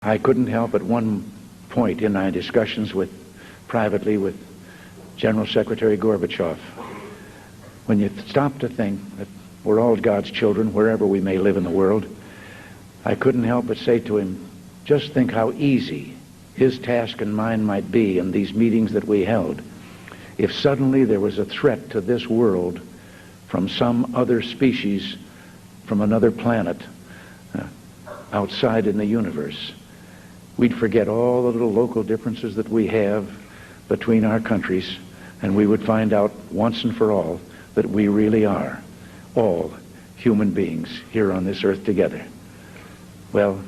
I couldn't help at one point in my discussions privately with General Secretary Gorbachev, when you stop to think that we're all God's children wherever we may live in the world, I couldn't help but say to him, just think how easy his task and mine might be in these meetings that we held if suddenly there was a threat to this world from some other species, from another planet, outside in the universe. We'd forget all the little local differences that we have between our countries, and we would find out once and for all that we really are all human beings here on this earth together. Well,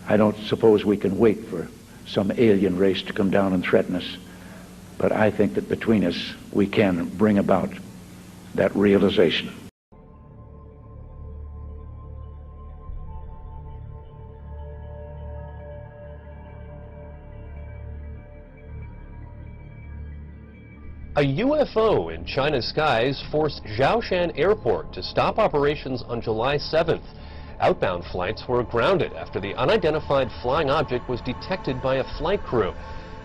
I don't suppose we can wait for some alien race to come down and threaten us, but I think that between us we can bring about that realization. A UFO in China's skies forced Zhoushan Airport to stop operations on July 7th. Outbound flights were grounded after the unidentified flying object was detected by a flight crew.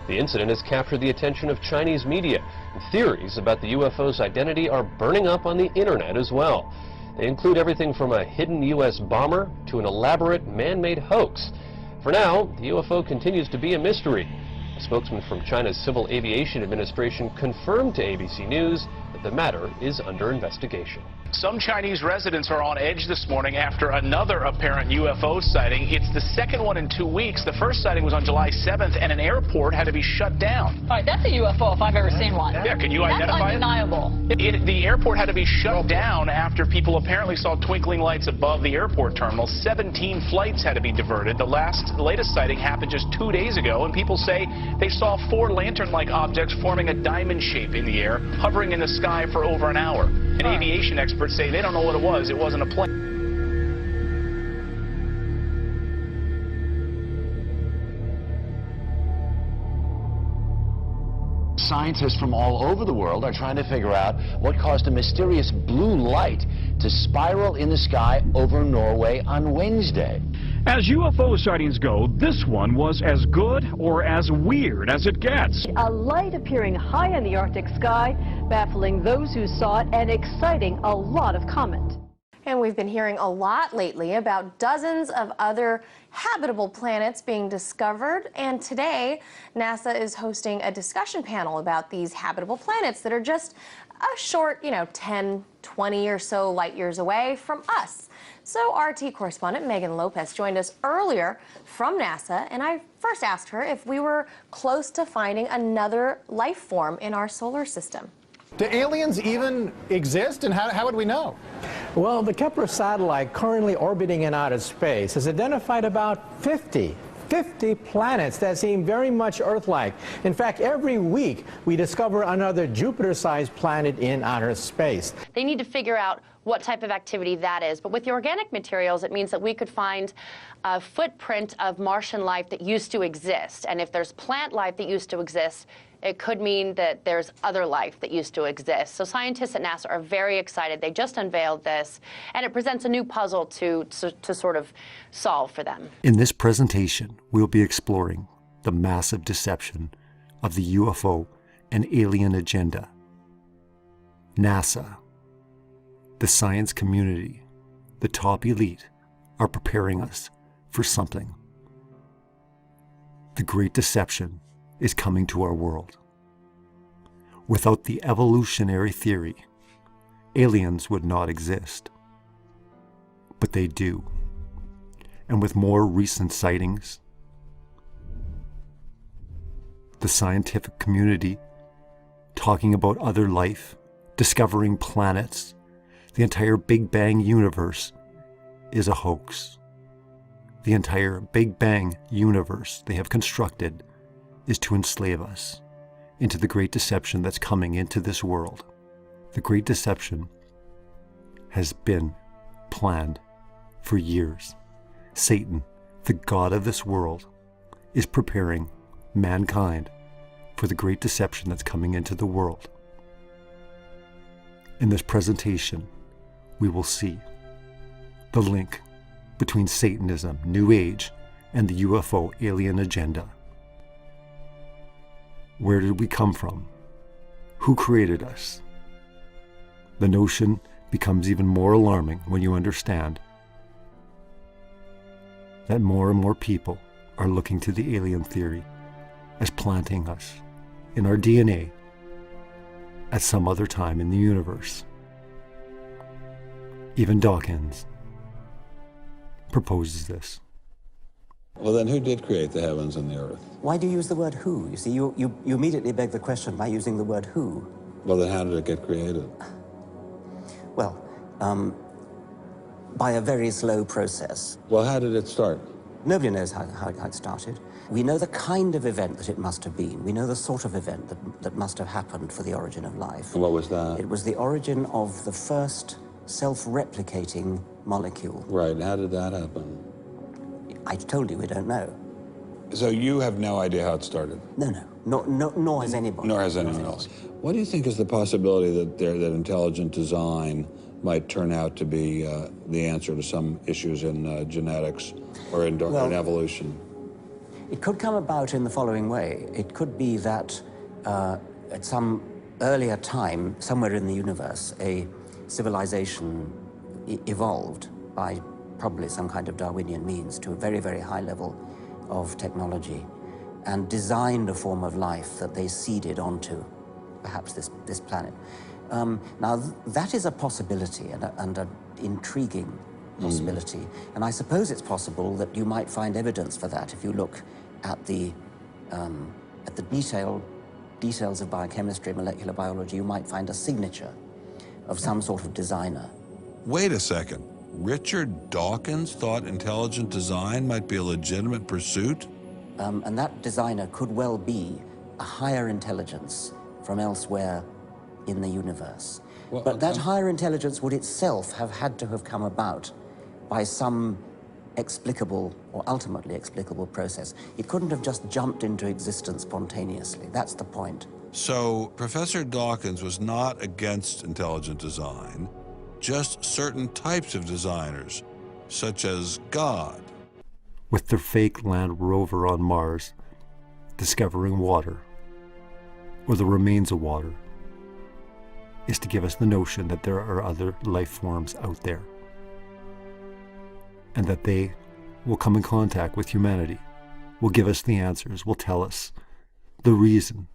The incident has captured the attention of Chinese media, and theories about the UFO's identity are burning up on the internet as well. They include everything from a hidden U.S. bomber to an elaborate man-made hoax. For now, the UFO continues to be a mystery. A spokesman from China's Civil Aviation Administration confirmed to ABC News that the matter is under investigation. Some Chinese residents are on edge this morning after another apparent UFO sighting. It's the second one in 2 weeks. The first sighting was on July 7th, and an airport had to be shut down. All right, that's a UFO if I've ever seen one. Yeah, can you identify it? That's undeniable. The airport had to be shut down after people apparently saw twinkling lights above the airport terminal. 17 flights had to be diverted. The latest sighting happened just 2 days ago, and people say they saw 4 lantern-like objects forming a diamond shape in the air, hovering in the sky for over an hour. And aviation experts say they don't know what it was. It wasn't a plane. Scientists from all over the world are trying to figure out what caused a mysterious blue light to spiral in the sky over Norway on Wednesday. As UFO sightings go, this one was as good or as weird as it gets. A light appearing high in the Arctic sky, baffling those who saw it and exciting a lot of comment. And we've been hearing a lot lately about dozens of other habitable planets being discovered. And today, NASA is hosting a discussion panel about these habitable planets that are just a short, 10, 20 or so light years away from us. So RT correspondent Megan Lopez joined us earlier from NASA, and I first asked her if we were close to finding another life form in our solar system. Do aliens even exist, and how would we know? Well, the Kepler satellite currently orbiting in outer space has identified about 50 planets that seem very much Earth-like. In fact, every week we discover another Jupiter-sized planet in outer space. They need to figure out what type of activity that is. But with the organic materials, it means that we could find a footprint of Martian life that used to exist. And if there's plant life that used to exist, it could mean that there's other life that used to exist. So scientists at NASA are very excited. They just unveiled this, and it presents a new puzzle to sort of solve for them. In this presentation, we'll be exploring the massive deception of the UFO and alien agenda. NASA, the science community, the top elite are preparing us for something. The great deception is coming to our world. Without the evolutionary theory, aliens would not exist. But they do. And with more recent sightings, the scientific community talking about other life, discovering planets, the entire Big Bang universe is a hoax. The entire Big Bang universe they have constructed is to enslave us into the great deception that's coming into this world. The great deception has been planned for years. Satan, the god of this world, is preparing mankind for the great deception that's coming into the world. In this presentation, we will see the link between Satanism, New Age, and the UFO alien agenda. Where did we come from? Who created us? The notion becomes even more alarming when you understand that more and more people are looking to the alien theory as planting us in our DNA at some other time in the universe. Even Dawkins proposes this. Well, then who did create the heavens and the earth? Why do you use the word who? You see, you immediately beg the question by using the word who. Well, then how did it get created? Well, by a very slow process. Well, how did it start? Nobody knows how it started. We know the kind of event that it must have been. We know the sort of event that must have happened for the origin of life. And what was that? It was the origin of the first self-replicating molecule. Right, and how did that happen? I told you we don't know. So you have no idea how it started? No, nor has anybody. Nor has anyone else. What do you think is the possibility that intelligent design might turn out to be the answer to some issues in genetics or in evolution? It could come about in the following way. It could be that at some earlier time, somewhere in the universe, a civilization evolved by probably some kind of Darwinian means to a very, very high level of technology and designed a form of life that they seeded onto perhaps this planet. Now, that is a possibility and an intriguing possibility. And I suppose it's possible that you might find evidence for that if you look at the details of biochemistry, molecular biology. You might find a signature of some sort of designer. Wait a second. Richard Dawkins thought intelligent design might be a legitimate pursuit? And that designer could well be a higher intelligence from elsewhere in the universe. Well, but that higher intelligence would itself have had to have come about by some explicable or ultimately explicable process. It couldn't have just jumped into existence spontaneously. That's the point. So Professor Dawkins was not against intelligent design, just certain types of designers, such as God. With their fake land rover on Mars, discovering water, or the remains of water, is to give us the notion that there are other life forms out there, and that they will come in contact with humanity, will give us the answers, will tell us the reason,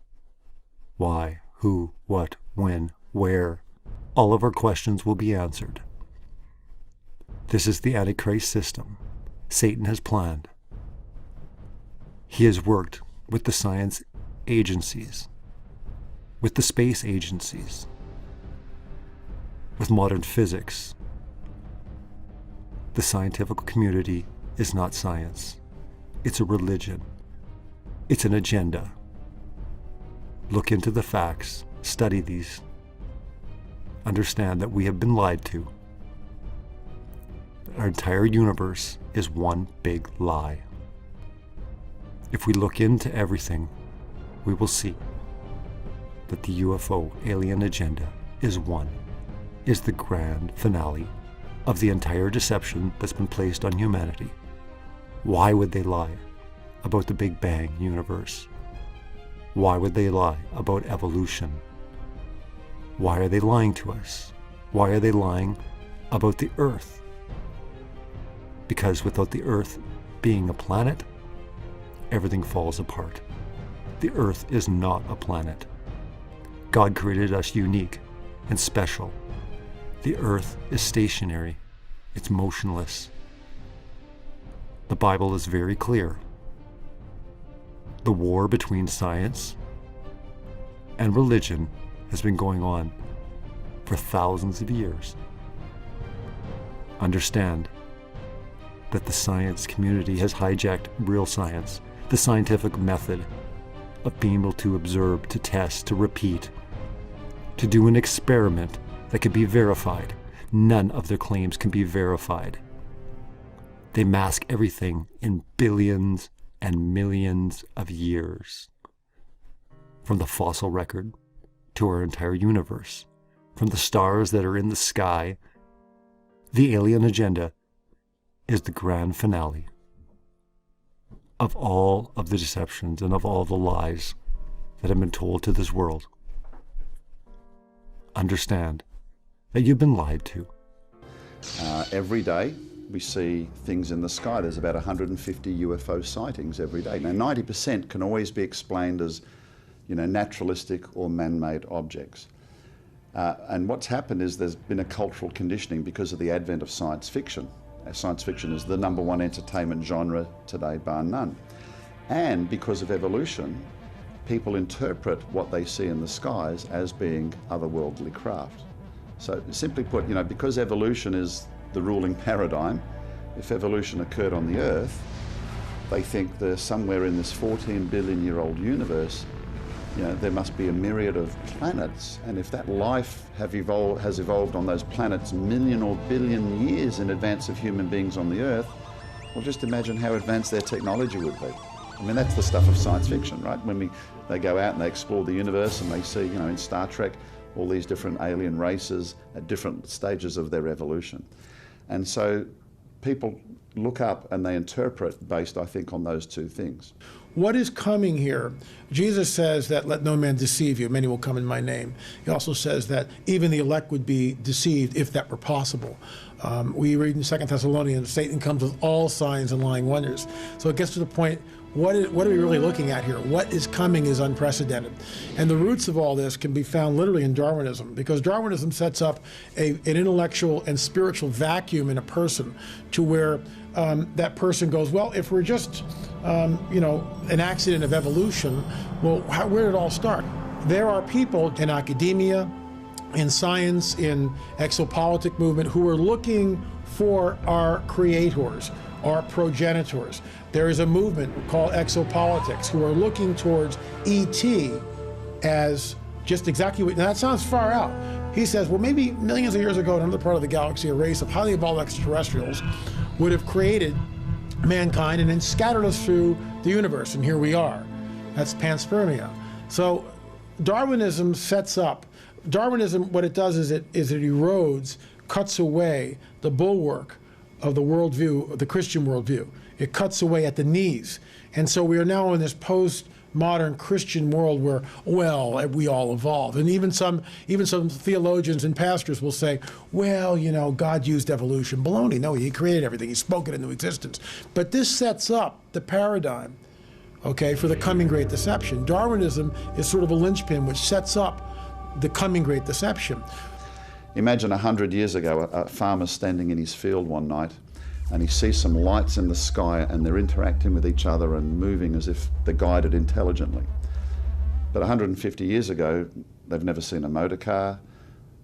why, who, what, when, where. All of our questions will be answered. This is the Antichrist system Satan has planned. He has worked with the science agencies, with the space agencies, with modern physics. The scientific community is not science. It's a religion. It's an agenda. Look into the facts, study these. Understand that we have been lied to. Our entire universe is one big lie. If we look into everything, we will see that the UFO alien agenda is the grand finale of the entire deception that's been placed on humanity. Why would they lie about the Big Bang universe? Why would they lie about evolution? Why are they lying to us? Why are they lying about the Earth? Because without the Earth being a planet, everything falls apart. The Earth is not a planet. God created us unique and special. The Earth is stationary. It's motionless. The Bible is very clear. The war between science and religion has been going on for thousands of years. Understand that the science community has hijacked real science, the scientific method of being able to observe, to test, to repeat, to do an experiment that can be verified. None of their claims can be verified. They mask everything in billions and millions of years. From the fossil record to our entire universe, from the stars that are in the sky, the alien agenda is the grand finale. of all of the deceptions and of all the lies that have been told to this world. Understand that you've been lied to. Every day we see things in the sky. There's about 150 UFO sightings every day. Now 90% can always be explained as, naturalistic or man-made objects. And what's happened is there's been a cultural conditioning because of the advent of science fiction. Science fiction is the #1 entertainment genre today, bar none. And because of evolution, people interpret what they see in the skies as being otherworldly craft. So simply put, because evolution is the ruling paradigm, if evolution occurred on the Earth, they think there's somewhere in this 14 billion-year-old universe, there must be a myriad of planets, and if that life has evolved on those planets million or billion years in advance of human beings on the Earth, well, just imagine how advanced their technology would be. I mean, that's the stuff of science fiction, right? When they go out and they explore the universe and they see, in Star Trek, all these different alien races at different stages of their evolution. And so people look up and they interpret based, I think, on those two things. What is coming here? Jesus says that let no man deceive you, many will come in my name. He also says that even the elect would be deceived if that were possible. We read in 2 Thessalonians, Satan comes with all signs and lying wonders. So it gets to the point, what are we really looking at here? What is coming is unprecedented. And the roots of all this can be found literally in Darwinism, because Darwinism sets up an intellectual and spiritual vacuum in a person to where that person goes, well, if we're just, an accident of evolution, well, where did it all start? There are people in academia, in science, in exopolitic movement who are looking for our creators, our progenitors. There is a movement called exopolitics who are looking towards ET as just exactly what, now that sounds far out. He says, well, maybe millions of years ago in another part of the galaxy, a race of highly evolved extraterrestrials would have created mankind and then scattered us through the universe, and here we are. That's panspermia. So Darwinism sets up, what it does is it erodes, cuts away the bulwark of the worldview, of the Christian worldview. It cuts away at the knees. And so we are now in this post-modern Christian world where, well, we all evolved. And even some theologians and pastors will say, well, God used evolution. Baloney. No, he created everything. He spoke it into existence. But this sets up the paradigm, okay, for the coming great deception. Darwinism is sort of a linchpin which sets up the coming great deception. Imagine 100 years ago, a farmer standing in his field one night and he sees some lights in the sky and they're interacting with each other and moving as if they're guided intelligently. But 150 years ago, they've never seen a motor car.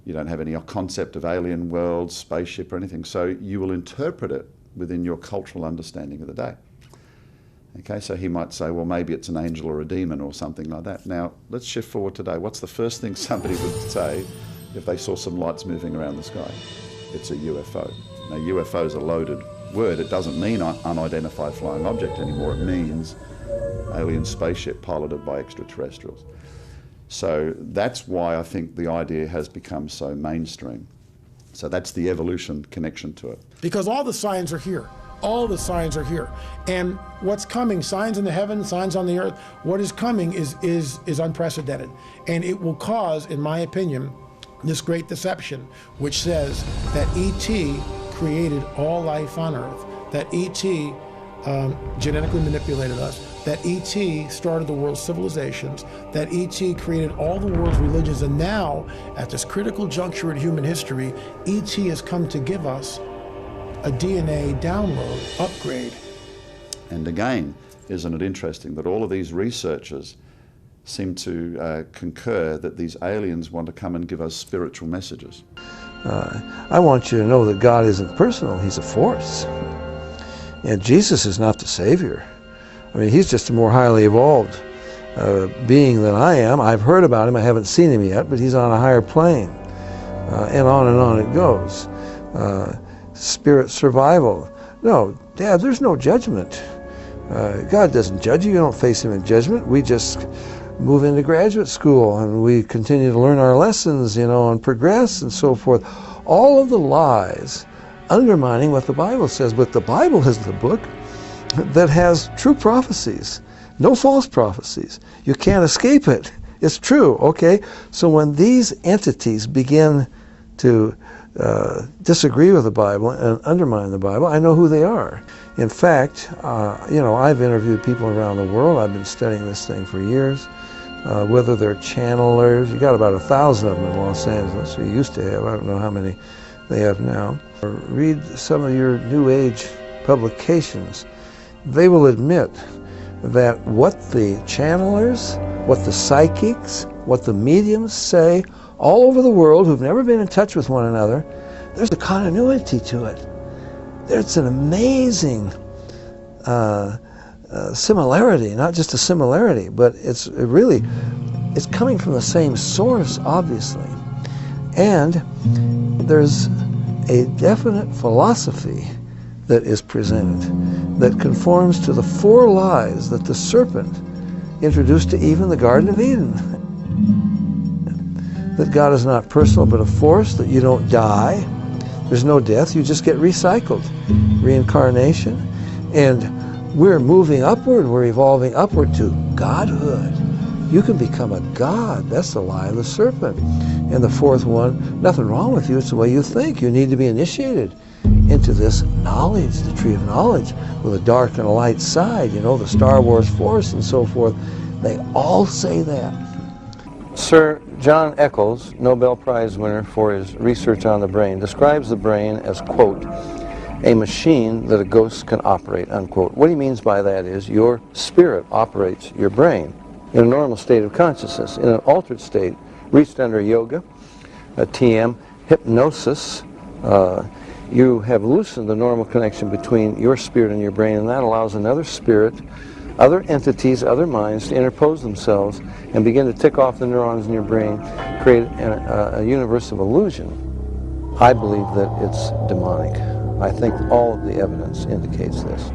You don't have any concept of alien worlds, spaceship or anything. So you will interpret it within your cultural understanding of the day. Okay, so he might say, well, maybe it's an angel or a demon or something like that. Now, let's shift forward today. What's the first thing somebody would say if they saw some lights moving around the sky? It's a UFO. Now, UFO is a loaded word. It doesn't mean unidentified flying object anymore. It means alien spaceship piloted by extraterrestrials. So that's why I think the idea has become so mainstream. So that's the evolution connection to it. Because all the signs are here. All the signs are here. And what's coming, signs in the heavens, signs on the earth, what is coming is unprecedented. And it will cause, in my opinion, this great deception, which says that ET created all life on Earth, that ET genetically manipulated us, that ET started the world's civilizations, that ET created all the world's religions, and now, at this critical juncture in human history, ET has come to give us a DNA download, upgrade. And again, isn't it interesting that all of these researchers seem to concur that these aliens want to come and give us spiritual messages? I want you to know that God isn't personal, he's a force. And Jesus is not the Savior. I mean, he's just a more highly evolved being than I am. I've heard about him, I haven't seen him yet, but he's on a higher plane. And on it goes. Spirit survival. No, Dad, there's no judgment. God doesn't judge you. You don't face him in judgment. We just move into graduate school and we continue to learn our lessons, and progress and so forth. All of the lies undermining what the Bible says, but the Bible is the book that has true prophecies, no false prophecies. You can't escape it. It's true, okay? So when these entities begin to disagree with the Bible and undermine the Bible, I know who they are. In fact, you know, I've interviewed people around the world. I've been studying this thing for years. Whether they're channelers, you got about 1,000 of them in Los Angeles. We used to have. I don't know how many they have now. Read some of your New Age publications. They will admit that what the channelers, what the psychics, what the mediums say all over the world who've never been in touch with one another, there's a continuity to it. There's an amazing similarity, not just a similarity, but it's coming from the same source, obviously. And there's a definite philosophy that is presented that conforms to the 4 lies that the serpent introduced to Eve in the Garden of Eden. That God is not personal but a force, that you don't die, there's no death, you just get recycled, reincarnation, and we're moving upward, we're evolving upward to godhood. You can become a god. That's the lie of the serpent. And the 4th one, nothing wrong with you, it's the way you think. You need to be initiated into this knowledge, the tree of knowledge, with a dark and a light side, you know, the Star Wars force and so forth. They all say that. Sir John Eccles, Nobel Prize winner for his research on the brain, describes the brain as, quote, a machine that a ghost can operate, unquote. What he means by that is your spirit operates your brain in a normal state of consciousness. In an altered state, reached under yoga, a TM, hypnosis, you have loosened the normal connection between your spirit and your brain, and that allows another spirit, other entities, other minds to interpose themselves and begin to tick off the neurons in your brain, create a universe of illusion. I believe that it's demonic. I think all of the evidence indicates this.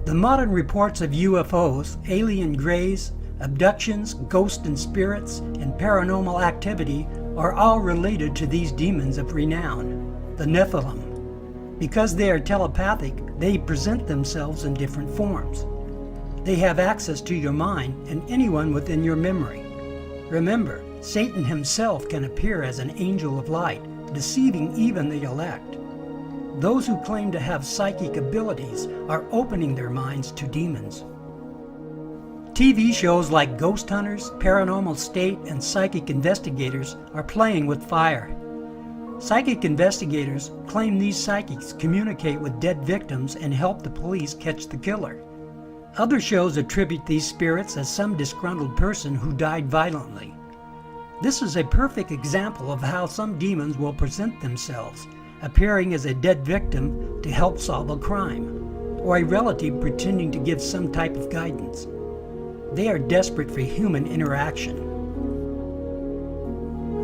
The modern reports of UFOs, alien grays, abductions, ghosts and spirits, and paranormal activity are all related to these demons of renown, the Nephilim. Because they are telepathic, they present themselves in different forms. They have access to your mind and anyone within your memory. Remember, Satan himself can appear as an angel of light, deceiving even the elect. Those who claim to have psychic abilities are opening their minds to demons. TV shows like Ghost Hunters, Paranormal State, and Psychic Investigators are playing with fire. Psychic investigators claim these psychics communicate with dead victims and help the police catch the killer. Other shows attribute these spirits as some disgruntled person who died violently. This is a perfect example of how some demons will present themselves, appearing as a dead victim to help solve a crime, or a relative pretending to give some type of guidance. They are desperate for human interaction.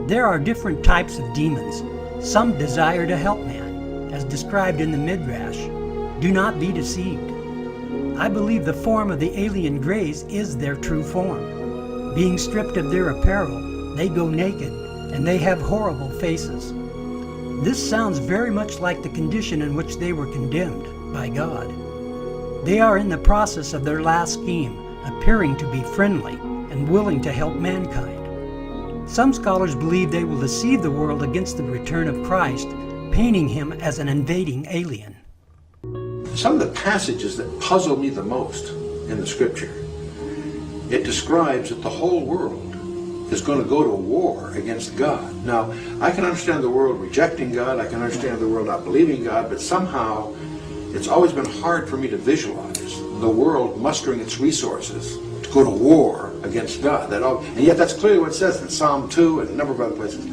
There are different types of demons. Some desire to help man, as described in the Midrash. Do not be deceived. I believe the form of the alien grays is their true form. Being stripped of their apparel, they go naked, and they have horrible faces. This sounds very much like the condition in which they were condemned by God. They are in the process of their last scheme, appearing to be friendly and willing to help mankind. Some scholars believe they will deceive the world against the return of Christ, painting him as an invading alien. Some of the passages that puzzle me the most in the scripture, it describes that the whole world is going to go to war against God. Now, I can understand the world rejecting God, I can understand the world not believing God, but somehow it's always been hard for me to visualize the world mustering its resources to go to war against God. And yet that's clearly what it says in Psalm 2 and a number of other places.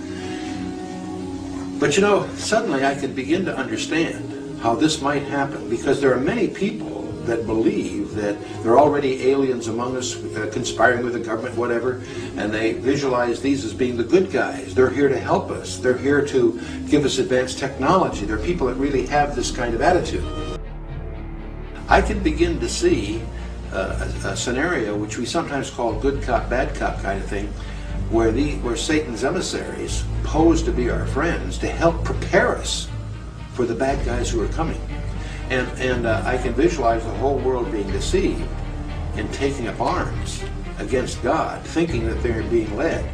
But you know, suddenly I can begin to understand how this might happen, because there are many people that believe that there are already aliens among us conspiring with the government, whatever, and they visualize these as being the good guys. They're here to help us. They're here to give us advanced technology. There are people that really have this kind of attitude. I can begin to see a scenario which we sometimes call good cop, bad cop kind of thing, where Satan's emissaries pose to be our friends to help prepare us for the bad guys who are coming. And I can visualize the whole world being deceived and taking up arms against God, thinking that they're being led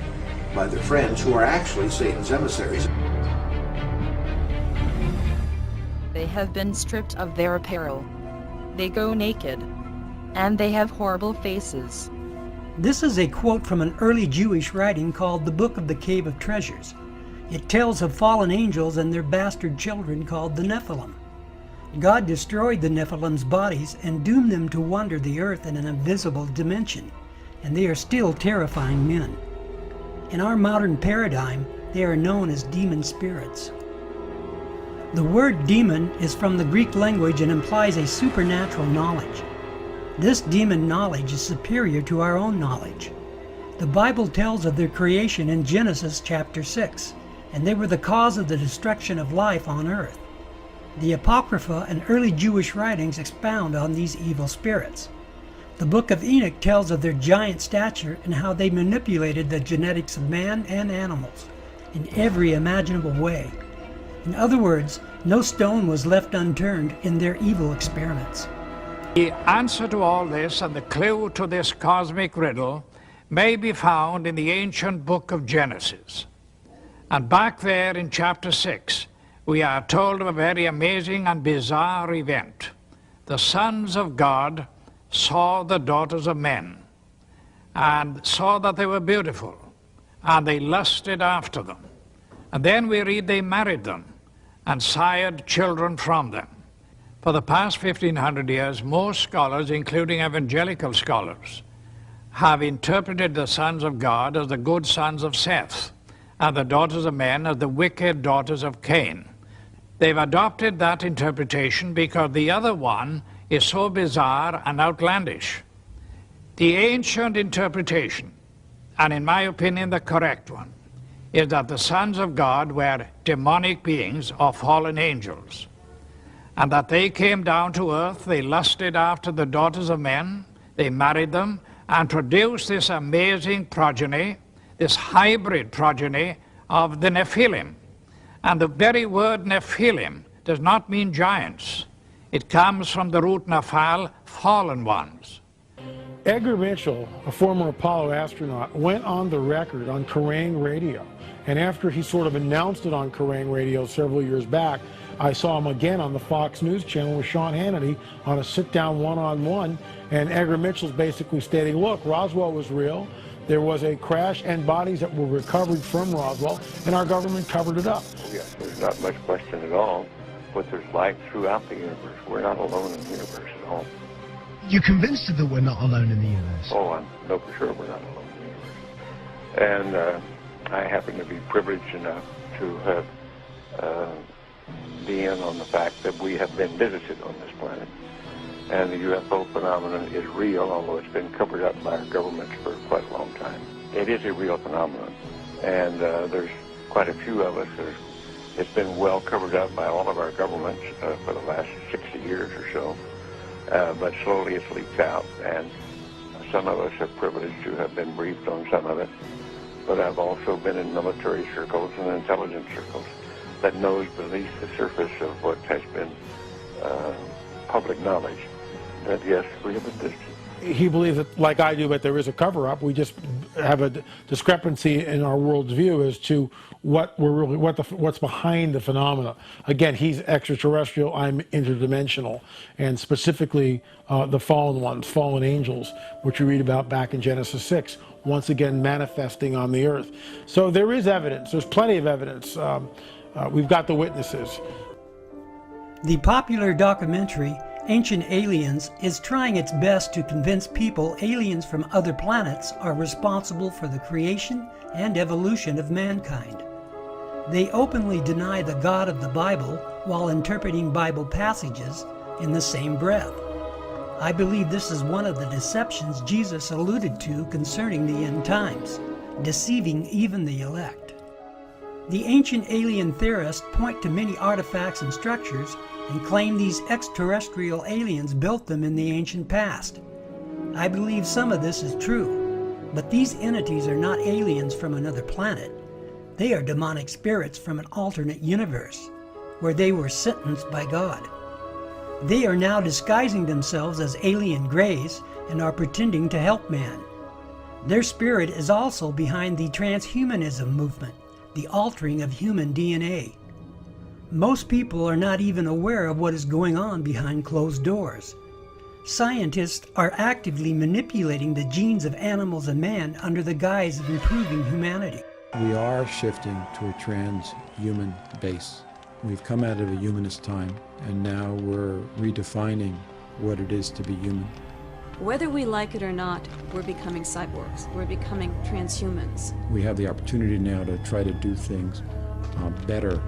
by their friends who are actually Satan's emissaries. They have been stripped of their apparel. They go naked. And they have horrible faces. This is a quote from an early Jewish writing called the Book of the Cave of Treasures. It tells of fallen angels and their bastard children called the Nephilim. God destroyed the Nephilim's bodies and doomed them to wander the earth in an invisible dimension, and they are still terrifying men. In our modern paradigm, they are known as demon spirits. The word demon is from the Greek language and implies a supernatural knowledge. This demon knowledge is superior to our own knowledge. The Bible tells of their creation in Genesis chapter 6, and they were the cause of the destruction of life on earth. The Apocrypha and early Jewish writings expound on these evil spirits. The Book of Enoch tells of their giant stature and how they manipulated the genetics of man and animals in every imaginable way. In other words, no stone was left unturned in their evil experiments. The answer to all this and the clue to this cosmic riddle may be found in the ancient book of Genesis. And back there in chapter 6, we are told of a very amazing and bizarre event. The sons of God saw the daughters of men and saw that they were beautiful, and they lusted after them. And then we read they married them and sired children from them. For the past 1,500 years, most scholars, including evangelical scholars, have interpreted the sons of God as the good sons of Seth, and the daughters of men as the wicked daughters of Cain. They've adopted that interpretation because the other one is so bizarre and outlandish. The ancient interpretation, and in my opinion the correct one, is that the sons of God were demonic beings or fallen angels, and that they came down to earth, they lusted after the daughters of men, they married them, and produced this amazing progeny, this hybrid progeny of the Nephilim. And the very word Nephilim does not mean giants. It comes from the root Nephal, fallen ones. Edgar Mitchell, a former Apollo astronaut, went on the record on Kerrang radio. And after he sort of announced it on Kerrang radio several years back, I saw him again on the Fox News channel with Sean Hannity on a sit-down one-on-one. And Edgar Mitchell's basically stating, look, Roswell was real. There was a crash and bodies that were recovered from Roswell, and our government covered it up. Yes, there's not much question at all, but there's life throughout the universe. We're not alone in the universe at all. You're convinced that we're not alone in the universe? Oh, I know for sure we're not alone in the universe. And I happen to be privileged enough to have been on the fact that we have been visited on this planet. And the UFO phenomenon is real, although it's been covered up by our governments for quite a long time. It is a real phenomenon, and there's quite a few of us. It's been well covered up by all of our governments for the last 60 years or so, but slowly it's leaked out, and some of us are privileged to have been briefed on some of it, but I've also been in military circles and intelligence circles that knows beneath the surface of what has been public knowledge. That yes, we have been visited. He believes that, like I do, that there is a cover-up. We just have a discrepancy in our world's view as to what's behind the phenomena. Again, he's extraterrestrial, I'm interdimensional, and specifically the fallen ones, fallen angels, which we read about back in Genesis 6, once again manifesting on the earth. So there is evidence. There's plenty of evidence. We've got the witnesses. The popular documentary Ancient Aliens is trying its best to convince people aliens from other planets are responsible for the creation and evolution of mankind. They openly deny the God of the Bible while interpreting Bible passages in the same breath. I believe this is one of the deceptions Jesus alluded to concerning the end times, deceiving even the elect. The ancient alien theorists point to many artifacts and structures and claim these extraterrestrial aliens built them in the ancient past. I believe some of this is true, but these entities are not aliens from another planet. They are demonic spirits from an alternate universe, where they were sentenced by God. They are now disguising themselves as alien greys and are pretending to help man. Their spirit is also behind the transhumanism movement, the altering of human DNA. Most people are not even aware of what is going on behind closed doors. Scientists are actively manipulating the genes of animals and man under the guise of improving humanity. We are shifting to a transhuman base. We've come out of a humanist time, and now we're redefining what it is to be human. Whether we like it or not, we're becoming cyborgs. We're becoming transhumans. We have the opportunity now to try to do things better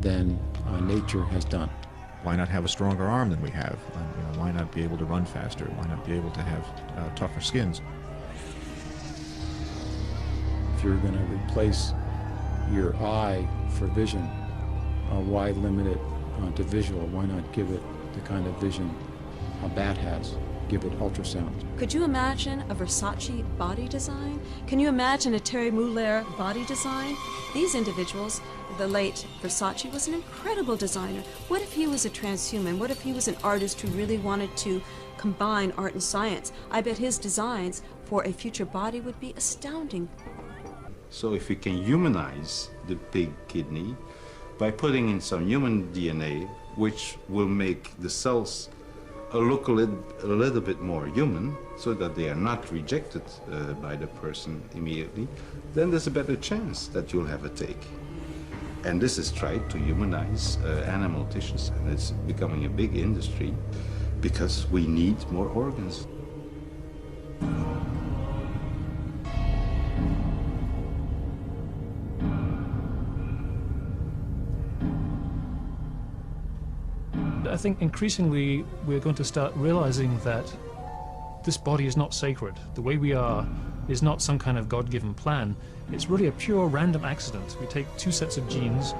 than nature has done. Why not have a stronger arm than we have? Why not be able to run faster? Why not be able to have tougher skins? If you're going to replace your eye for vision, why limit it to visual? Why not give it the kind of vision a bat has? Give it ultrasound. Could you imagine a Versace body design? Can you imagine a Terry Mugler body design? These individuals, the late Versace was an incredible designer. What if he was a transhuman? What if he was an artist who really wanted to combine art and science? I bet his designs for a future body would be astounding. So if we can humanize the pig kidney by putting in some human DNA, which will make the cells look a little bit more human, so that they are not rejected by the person immediately, then there's a better chance that you'll have a take. And this is tried to humanize animal tissues, and it's becoming a big industry because we need more organs. I think increasingly we're going to start realizing that this body is not sacred. The way we are is not some kind of God-given plan. It's really a pure random accident. We take two sets of genes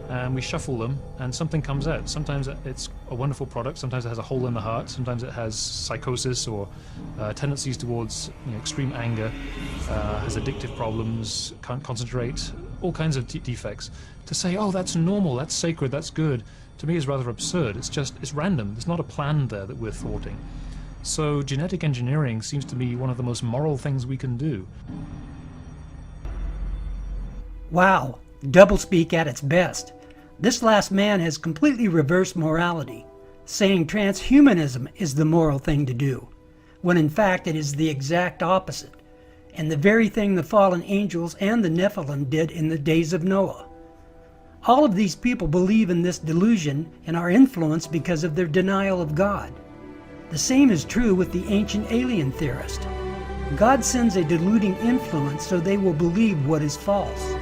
and we shuffle them and something comes out. Sometimes it's a wonderful product, sometimes it has a hole in the heart, sometimes it has psychosis or tendencies towards extreme anger, has addictive problems, can't concentrate, all kinds of defects. To say, oh, that's normal, that's sacred, that's good, to me is rather absurd. It's random. There's not a plan there that we're thwarting. So genetic engineering seems to me one of the most moral things we can do. Wow, doublespeak at its best. This last man has completely reversed morality, saying transhumanism is the moral thing to do, when in fact it is the exact opposite, and the very thing the fallen angels and the Nephilim did in the days of Noah. All of these people believe in this delusion and are influenced because of their denial of God. The same is true with the ancient alien theorist. God sends a deluding influence so they will believe what is false,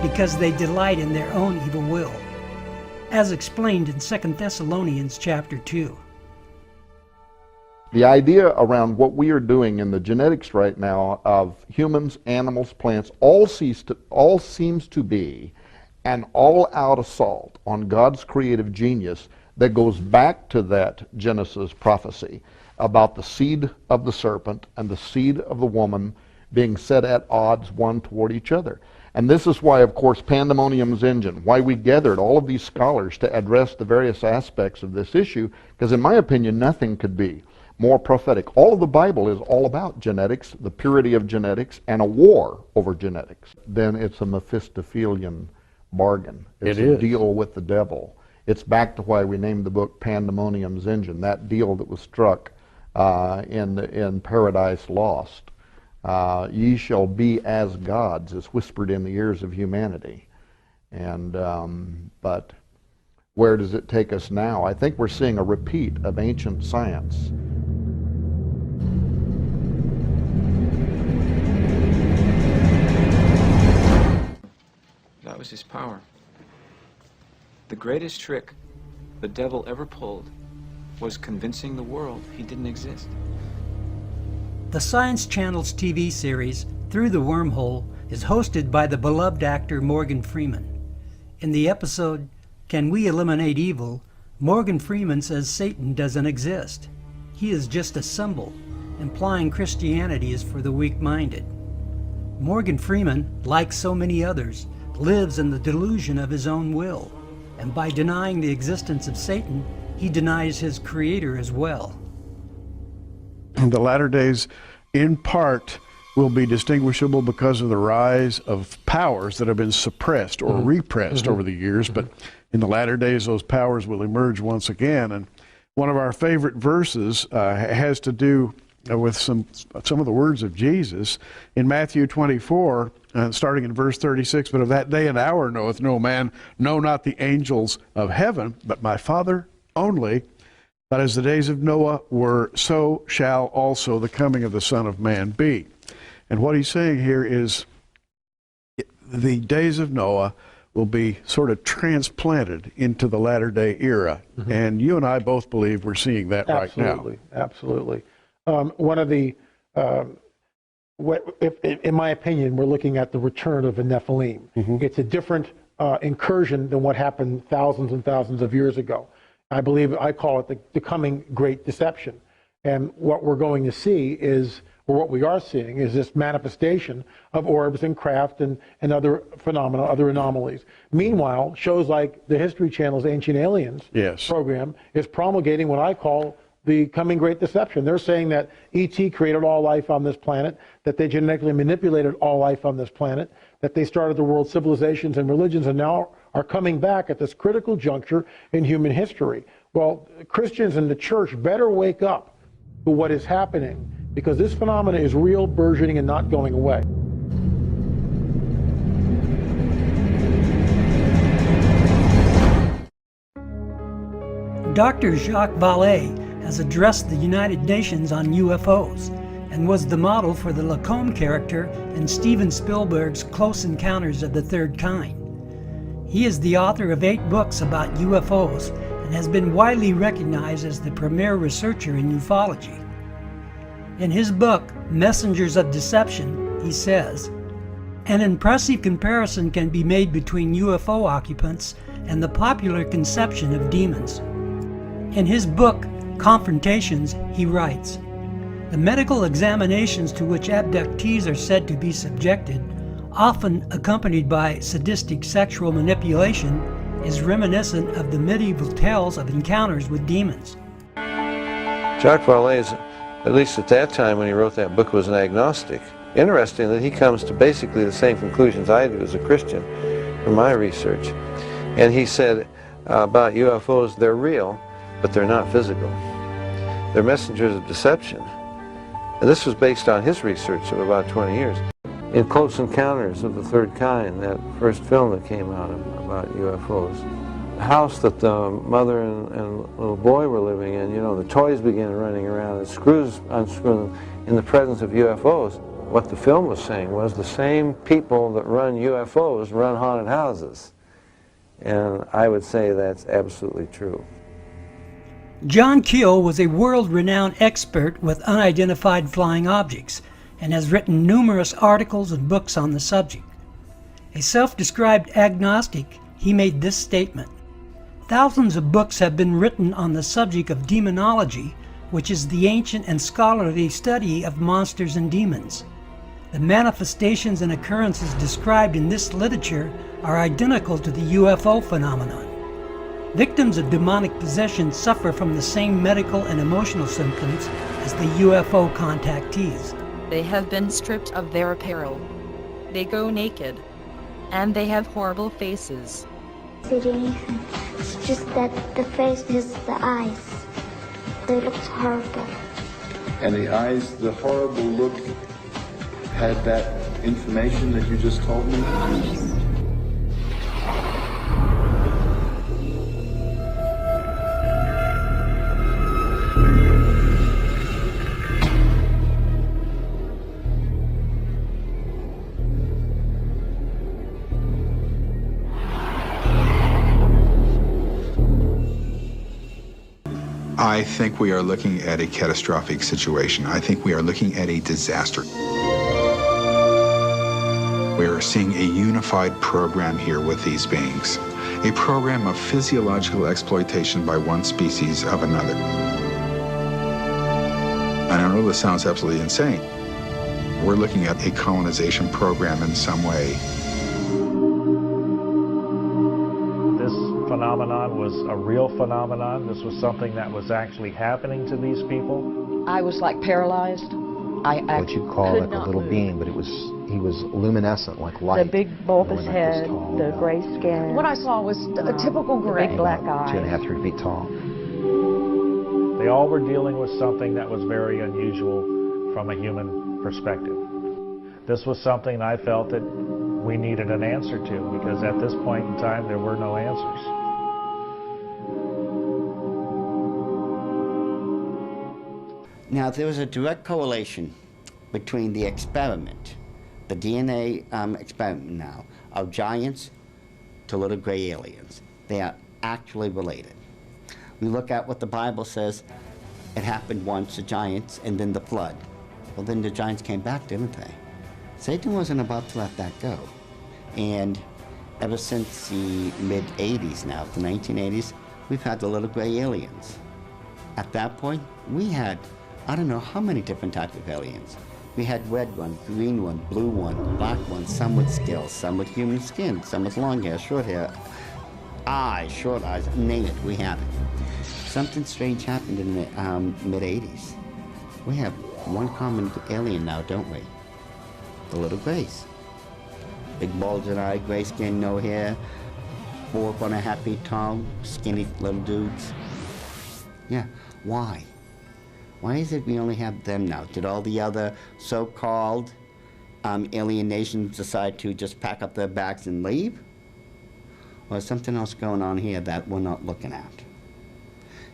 because they delight in their own evil will, as explained in 2 Thessalonians chapter 2. The idea around what we are doing in the genetics right now of humans, animals, plants, all seems to be an all-out assault on God's creative genius that goes back to that Genesis prophecy about the seed of the serpent and the seed of the woman being set at odds one toward each other. And this is why, of course, Pandemonium's engine, why we gathered all of these scholars to address the various aspects of this issue, because in my opinion, nothing could be more prophetic. All of the Bible is all about genetics, the purity of genetics, and a war over genetics. Then it's a Mephistophelian bargain. It's a deal with the devil. It's back to why we named the book Pandemonium's Engine, that deal that was struck in Paradise Lost. Ye shall be as gods, is whispered in the ears of humanity. And but where does it take us now? I think we're seeing a repeat of ancient science. That was his power. The greatest trick the devil ever pulled was convincing the world he didn't exist. The Science Channel's TV series, Through the Wormhole, is hosted by the beloved actor Morgan Freeman. In the episode, Can We Eliminate Evil?, Morgan Freeman says Satan doesn't exist. He is just a symbol, implying Christianity is for the weak-minded. Morgan Freeman, like so many others, lives in the delusion of his own will, and by denying the existence of Satan, he denies his creator as well. The latter days, in part, will be distinguishable because of the rise of powers that have been suppressed or repressed over the years, but in the latter days, those powers will emerge once again. And one of our favorite verses has to do with some of the words of Jesus in Matthew 24, starting in verse 36, but of that day and hour knoweth no man, no, not the angels of heaven, but my Father only. But as the days of Noah were, so shall also the coming of the Son of Man be. And what he's saying here is the days of Noah will be sort of transplanted into the latter day era. And you and I both believe we're seeing that right now. Absolutely. One of the, in my opinion, we're looking at the return of the Nephilim. It's a different incursion than what happened thousands and thousands of years ago. I call it the coming great deception. And what we're going to see is, or what we are seeing, is this manifestation of orbs and craft and other phenomena, other anomalies. Meanwhile, shows like the History Channel's Ancient Aliens program is promulgating what I call the coming great deception. They're saying that ET created all life on this planet, that they genetically manipulated all life on this planet, that they started the world civilizations and religions, and now are coming back at this critical juncture in human history. Well, Christians in the church better wake up to what is happening, because this phenomena is real, burgeoning, and not going away. Dr. Jacques Vallée has addressed the United Nations on UFOs and was the model for the Lacombe character in Steven Spielberg's Close Encounters of the Third Kind. He is the author of 8 books about UFOs and has been widely recognized as the premier researcher in ufology. In his book, Messengers of Deception, he says, an impressive comparison can be made between UFO occupants and the popular conception of demons. In his book, Confrontations, he writes, the medical examinations to which abductees are said to be subjected, often accompanied by sadistic sexual manipulation, is reminiscent of the medieval tales of encounters with demons. Jacques Vallée, at least at that time when he wrote that book, was an agnostic. Interesting that he comes to basically the same conclusions I do as a Christian from my research. And he said about UFOs, they're real, but they're not physical. They're messengers of deception. And this was based on his research of about 20 years. In Close Encounters of the Third Kind, that first film that came out about UFOs, the house that the mother and little boy were living in, you know, the toys began running around and screws unscrew them in the presence of UFOs. What the film was saying was the same people that run UFOs run haunted houses. And I would say that's absolutely true. John Keel was a world-renowned expert with unidentified flying objects and has written numerous articles and books on the subject. A self-described agnostic, he made this statement: thousands of books have been written on the subject of demonology, which is the ancient and scholarly study of monsters and demons. The manifestations and occurrences described in this literature are identical to the UFO phenomenon. Victims of demonic possession suffer from the same medical and emotional symptoms as the UFO contactees. They have been stripped of their apparel. They go naked. And they have horrible faces. It's just that the face is the eyes. They look horrible. And the eyes, the horrible look, had that information that you just told me? I think we are looking at a catastrophic situation. I think we are looking at a disaster. We are seeing a unified program here with these beings, a program of physiological exploitation by one species of another. And I know this sounds absolutely insane. We're looking at a colonization program in some way. This phenomenon was a real phenomenon. This was something that was actually happening to these people. I was like paralyzed. I what you call like a little being, but he was luminescent, like light. The big bulbous head, the gray skin. What I saw was a typical gray. Big black eyes. 2.5, 3 feet tall. They all were dealing with something that was very unusual from a human perspective. This was something I felt that we needed an answer to, because at this point in time there were no answers. Now, there was a direct correlation between the experiment, the DNA experiment now, of giants to little gray aliens. They are actually related. We look at what the Bible says. It happened once, the giants, and then the flood. Well, then the giants came back, didn't they? Satan wasn't about to let that go. And ever since the mid-'80s now, the 1980s, we've had the little gray aliens. At that point, we had, I don't know how many different types of aliens. We had red one, green one, blue one, black one, some with scales, some with human skin, some with long hair, short hair, eyes, short eyes, name it, we have it. Something strange happened in the mid-'80s. We have one common alien now, don't we? The little grays. Big bulging eye, gray skin, no hair, 4.5 feet tall, skinny little dudes. Yeah, why? Why is it we only have them now? Did all the other so-called alien nations decide to just pack up their bags and leave? Or is something else going on here that we're not looking at?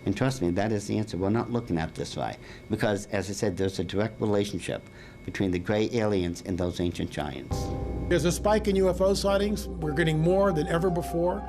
And trust me, that is the answer. We're not looking at this right. Because, as I said, there's a direct relationship between the gray aliens and those ancient giants. There's a spike in UFO sightings. We're getting more than ever before.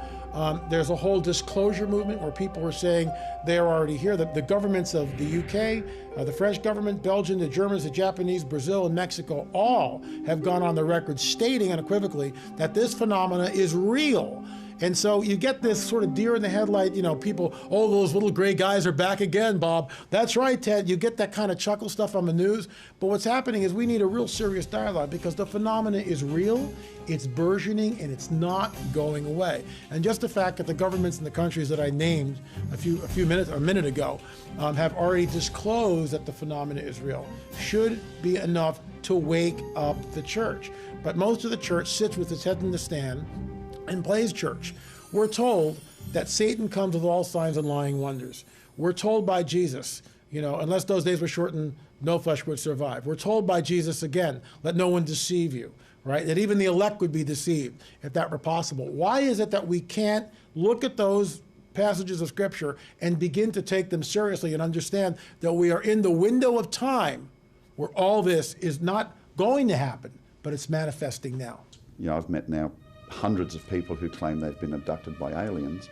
There's a whole disclosure movement where people are saying they're already here. The governments of the UK, the French government, Belgium, the Germans, the Japanese, Brazil, and Mexico all have gone on the record stating unequivocally that this phenomena is real. And so you get this sort of deer in the headlight, people, oh, those little gray guys are back again, Bob. That's right, Ted. You get that kind of chuckle stuff on the news. But what's happening is we need a real serious dialogue because the phenomena is real, it's burgeoning, and it's not going away. And just the fact that the governments in the countries that I named a minute ago have already disclosed that the phenomena is real should be enough to wake up the church. But most of the church sits with its head in the sand and plays church. We're told that Satan comes with all signs and lying wonders. We're told by Jesus, unless those days were shortened, no flesh would survive. We're told by Jesus again, let no one deceive you, right? That even the elect would be deceived if that were possible. Why is it that we can't look at those passages of Scripture and begin to take them seriously and understand that we are in the window of time where all this is not going to happen, but it's manifesting now? I've met now hundreds of people who claim they've been abducted by aliens.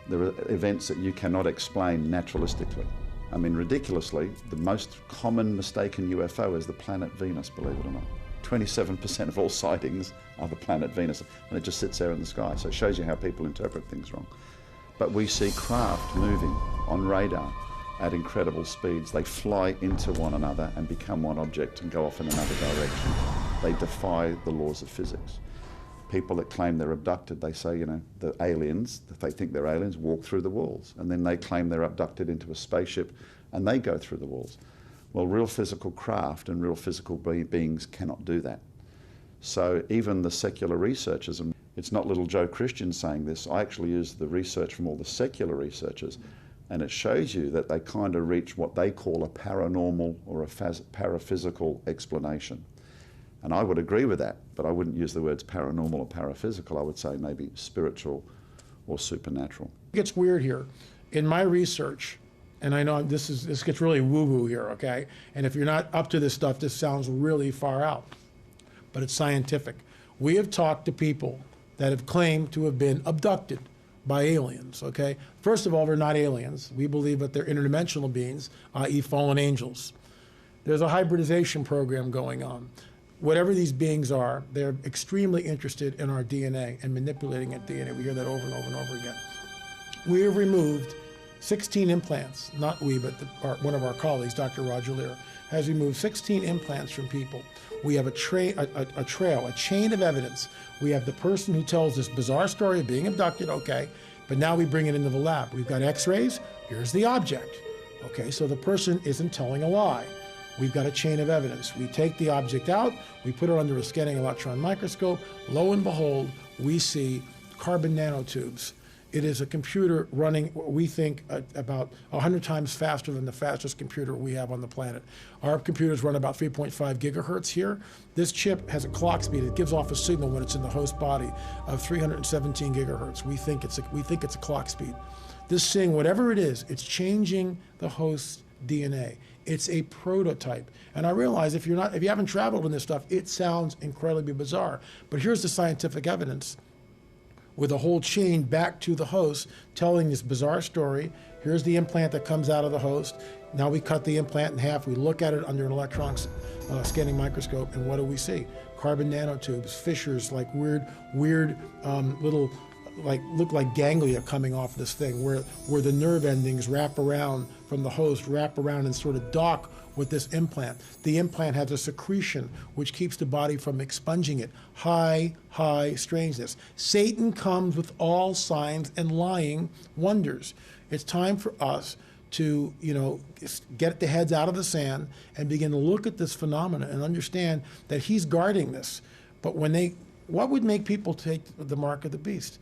There are events that you cannot explain naturalistically. I mean, ridiculously, the most common mistaken UFO is the planet Venus, believe it or not. 27% of all sightings are the planet Venus, and it just sits there in the sky. So it shows you how people interpret things wrong. But we see craft moving on radar at incredible speeds. They fly into one another and become one object and go off in another direction. They defy the laws of physics. People that claim they're abducted, they say, the aliens, if they think they're aliens, walk through the walls. And then they claim they're abducted into a spaceship and they go through the walls. Well, real physical craft and real physical beings cannot do that. So even the secular researchers, and it's not little Joe Christian saying this, I actually use the research from all the secular researchers, and it shows you that they kind of reach what they call a paranormal or a paraphysical explanation. And I would agree with that, but I wouldn't use the words paranormal or paraphysical. I would say maybe spiritual or supernatural. It gets weird here. In my research, and I know this gets really woo-woo here, okay? And if you're not up to this stuff, this sounds really far out, but it's scientific. We have talked to people that have claimed to have been abducted by aliens, okay? First of all, they're not aliens. We believe that they're interdimensional beings, i.e. fallen angels. There's a hybridization program going on. Whatever these beings are, they're extremely interested in our DNA and manipulating that DNA. We hear that over and over and over again. We have removed 16 implants, not we, but one of our colleagues, Dr. Roger Lear, has removed 16 implants from people. We have a trail, a chain of evidence. We have the person who tells this bizarre story of being abducted, okay, But now we bring it into the lab. We've got x-rays, here's the object. Okay, so the person isn't telling a lie. We've got a chain of evidence. We take the object out, we put it under a scanning electron microscope, lo and behold, we see carbon nanotubes. It is a computer running, we think, about 100 times faster than the fastest computer we have on the planet. Our computers run about 3.5 gigahertz here. This chip has a clock speed. It gives off a signal when it's in the host body of 317 gigahertz. We think it's a clock speed. This thing, whatever it is, it's changing the host DNA. It's a prototype. And I realize if you haven't traveled in this stuff, it sounds incredibly bizarre. But here's the scientific evidence with a whole chain back to the host telling this bizarre story. Here's the implant that comes out of the host. Now we cut the implant in half. We look at it under an electron scanning microscope, and what do we see? Carbon nanotubes, fissures, like weird little, look like ganglia coming off this thing, where the nerve endings wrap around from the host, wrap around and sort of dock with this implant. The implant has a secretion which keeps the body from expunging it. High strangeness. Satan comes with all signs and lying wonders. It's time for us to, get the heads out of the sand and begin to look at this phenomena and understand that he's guarding this. But what would make people take the mark of the beast?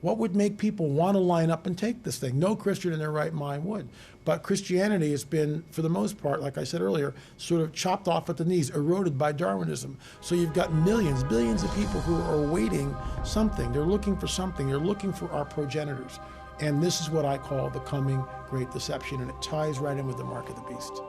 What would make people want to line up and take this thing? No Christian in their right mind would. But Christianity has been, for the most part, like I said earlier, sort of chopped off at the knees, eroded by Darwinism. So you've got millions, billions of people who are awaiting something. They're looking for something. They're looking for our progenitors. And this is what I call the coming great deception, and it ties right in with the mark of the beast.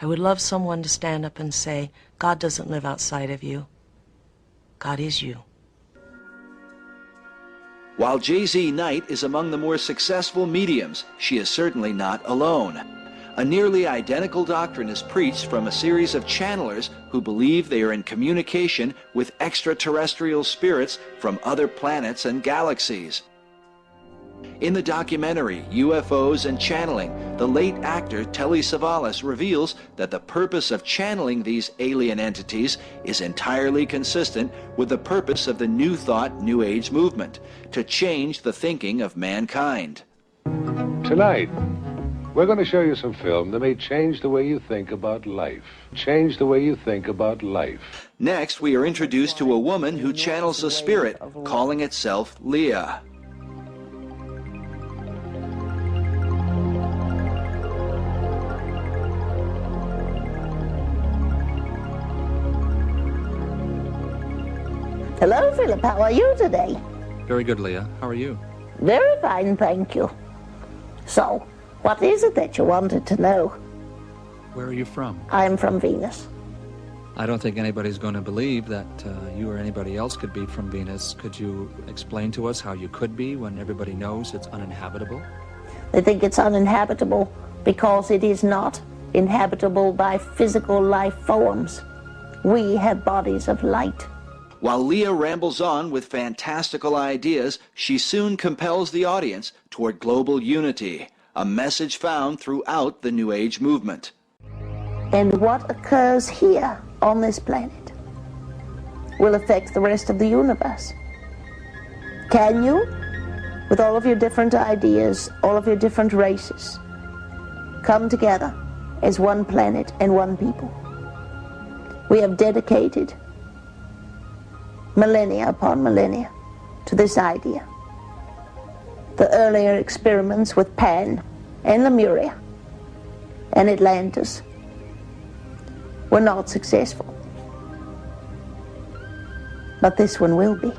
I would love someone to stand up and say, God doesn't live outside of you. God is you. While J.Z. Knight is among the more successful mediums, she is certainly not alone. A nearly identical doctrine is preached from a series of channelers who believe they are in communication with extraterrestrial spirits from other planets and galaxies. In the documentary UFOs and Channeling, the late actor Telly Savalas reveals that the purpose of channeling these alien entities is entirely consistent with the purpose of the New Thought New Age movement, to change the thinking of mankind. Tonight, we're going to show you some film that may change the way you think about life. Change the way you think about life. Next, we are introduced to a woman who channels a spirit, calling itself Leah. Hello, Philip. How are you today? Very good, Leah. How are you? Very fine, thank you. So, what is it that you wanted to know? Where are you from? I'm from Venus. I don't think anybody's going to believe that you or anybody else could be from Venus. Could you explain to us how you could be when everybody knows it's uninhabitable? They think it's uninhabitable because it is not inhabitable by physical life forms. We have bodies of light. While Leah rambles on with fantastical ideas, she soon compels the audience toward global unity, a message found throughout the New Age movement. And what occurs here on this planet will affect the rest of the universe. Can you, with all of your different ideas, all of your different races, come together as one planet and one people? We have dedicated millennia upon millennia to this idea. The earlier experiments with Pan and Lemuria and Atlantis were not successful. But this one will be.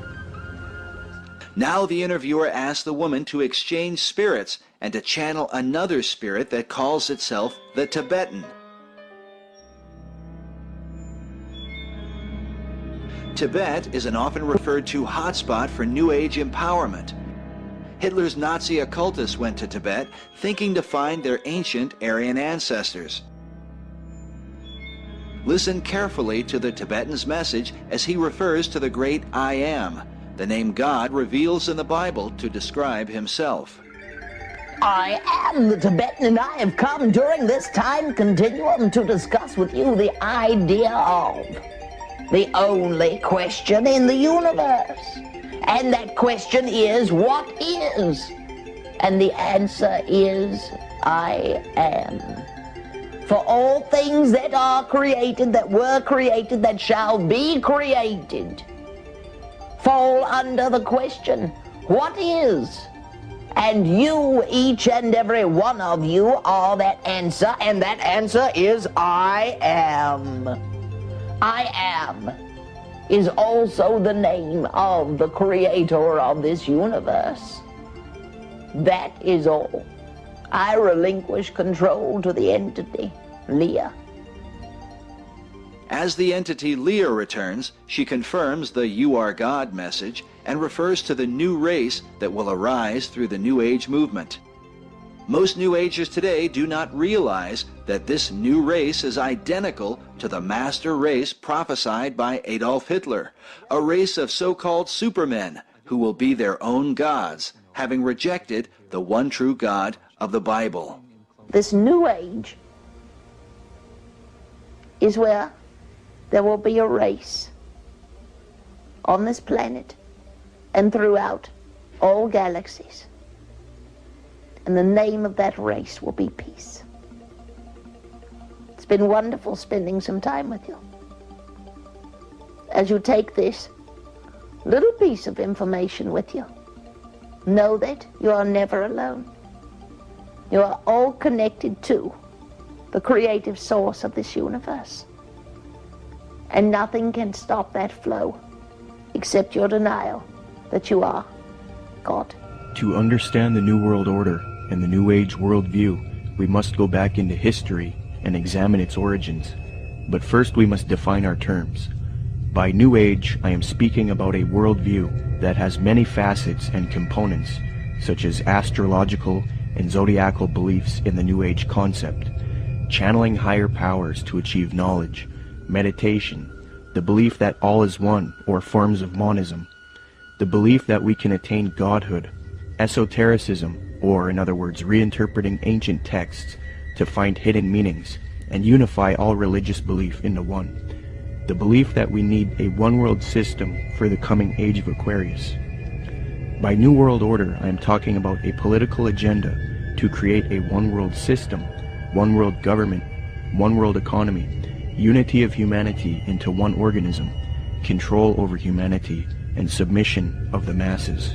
Now the interviewer asks the woman to exchange spirits and to channel another spirit that calls itself the Tibetan. Tibet is an often referred to hotspot for New Age empowerment. Hitler's Nazi occultists went to Tibet thinking to find their ancient Aryan ancestors. Listen carefully to the Tibetan's message as he refers to the great I Am, the name God reveals in the Bible to describe himself. I am the Tibetan, and I have come during this time continuum to discuss with you the idea of the only question in the universe. And that question is, what is? And the answer is, I am. For all things that are created, that were created, that shall be created, fall under the question, what is? And you, each and every one of you, are that answer, and that answer is, I am. I am is also the name of the creator of this universe. That is all. I relinquish control to the entity, Leah. As the entity Leah returns, she confirms the You Are God message and refers to the new race that will arise through the New Age movement. Most New Agers today do not realize that this new race is identical to the master race prophesied by Adolf Hitler, a race of so-called supermen who will be their own gods, having rejected the one true God of the Bible. This new age is where there will be a race on this planet and throughout all galaxies. And the name of that race will be peace. It's been wonderful spending some time with you. As you take this little piece of information with you, know that you are never alone. You are all connected to the creative source of this universe. And nothing can stop that flow except your denial that you are God. To understand the New World Order and the New Age worldview, we must go back into history and examine its origins. But first we must define our terms. By New Age, I am speaking about a worldview that has many facets and components, such as astrological and zodiacal beliefs in the New Age concept, channeling higher powers to achieve knowledge, meditation, the belief that all is one, or forms of monism, the belief that we can attain godhood, esotericism, or in other words, reinterpreting ancient texts to find hidden meanings and unify all religious belief into one, the belief that we need a one-world system for the coming age of Aquarius. By New World Order, I am talking about a political agenda to create a one-world system, one-world government, one-world economy, unity of humanity into one organism, control over humanity, and submission of the masses.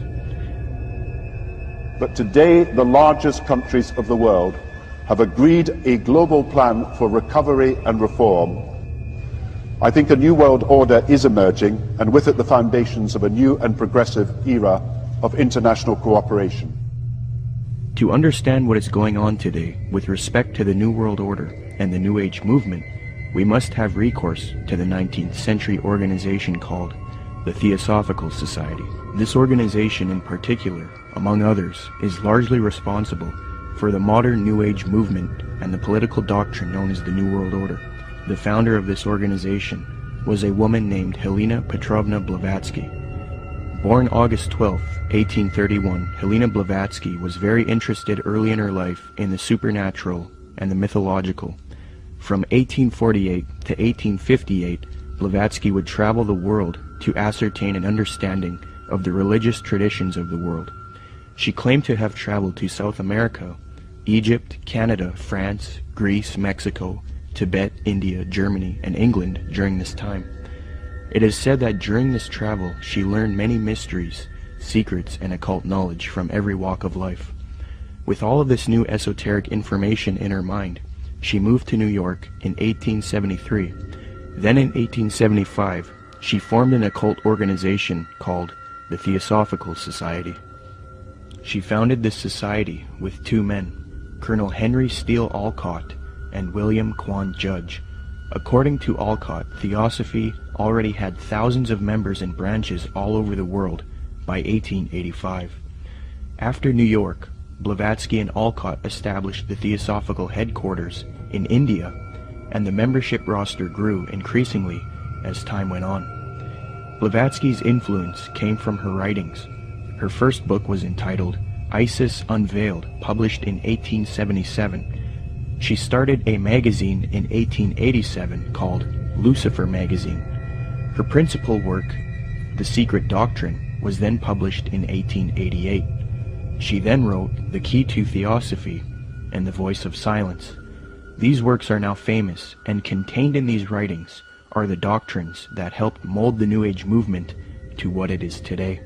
But today, the largest countries of the world have agreed a global plan for recovery and reform. I think a new world order is emerging, and with it the foundations of a new and progressive era of international cooperation. To understand what is going on today with respect to the New World Order and the New Age movement, we must have recourse to the 19th century organization called the Theosophical Society. This organization in particular, among others, is largely responsible for the modern New Age movement and the political doctrine known as the New World Order. The founder of this organization was a woman named Helena Petrovna Blavatsky. Born August 12, 1831, Helena Blavatsky was very interested early in her life in the supernatural and the mythological. From 1848 to 1858, Blavatsky would travel the world to ascertain an understanding of the religious traditions of the world. She claimed to have traveled to South America, Egypt, Canada, France, Greece, Mexico, Tibet, India, Germany, and England during this time. It is said that during this travel she learned many mysteries, secrets, and occult knowledge from every walk of life. With all of this new esoteric information in her mind, she moved to New York in 1873. Then in 1875, she formed an occult organization called the Theosophical Society. She founded this society with two men, Colonel Henry Steele Olcott and William Quan Judge. According to Olcott, Theosophy already had thousands of members and branches all over the world by 1885. After New York, Blavatsky and Olcott established the Theosophical headquarters in India, and the membership roster grew increasingly as time went on. Blavatsky's influence came from her writings. Her first book was entitled Isis Unveiled, published in 1877. She started a magazine in 1887 called Lucifer Magazine. Her principal work, The Secret Doctrine, was then published in 1888. She then wrote The Key to Theosophy and The Voice of Silence. These works are now famous, and contained in these writings are the doctrines that helped mold the New Age movement to what it is today.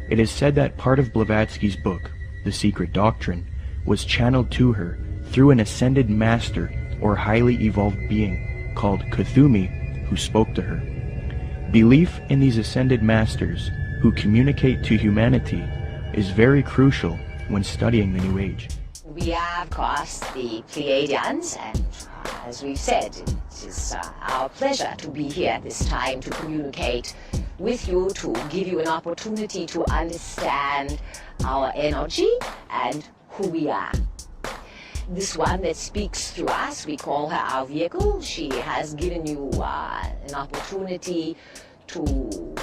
It is said that part of Blavatsky's book, The Secret Doctrine, was channeled to her through an ascended master or highly evolved being called Kuthumi, who spoke to her. Belief in these ascended masters who communicate to humanity is very crucial when studying the New Age. We are, of course, the Pleiadians, and as we've said, it is our pleasure to be here at this time to communicate with you, to give you an opportunity to understand our energy and who we are. This one that speaks through us, we call her our vehicle. She has given you an opportunity to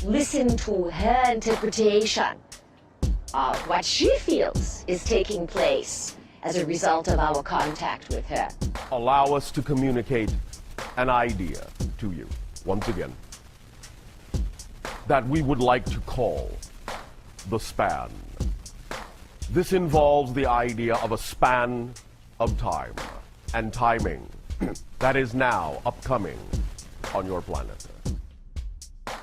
listen to her interpretation of what she feels is taking place as a result of our contact with her. Allow us to communicate an idea to you, once again, that we would like to call the span. This involves the idea of a span of time and timing that is now upcoming on your planet.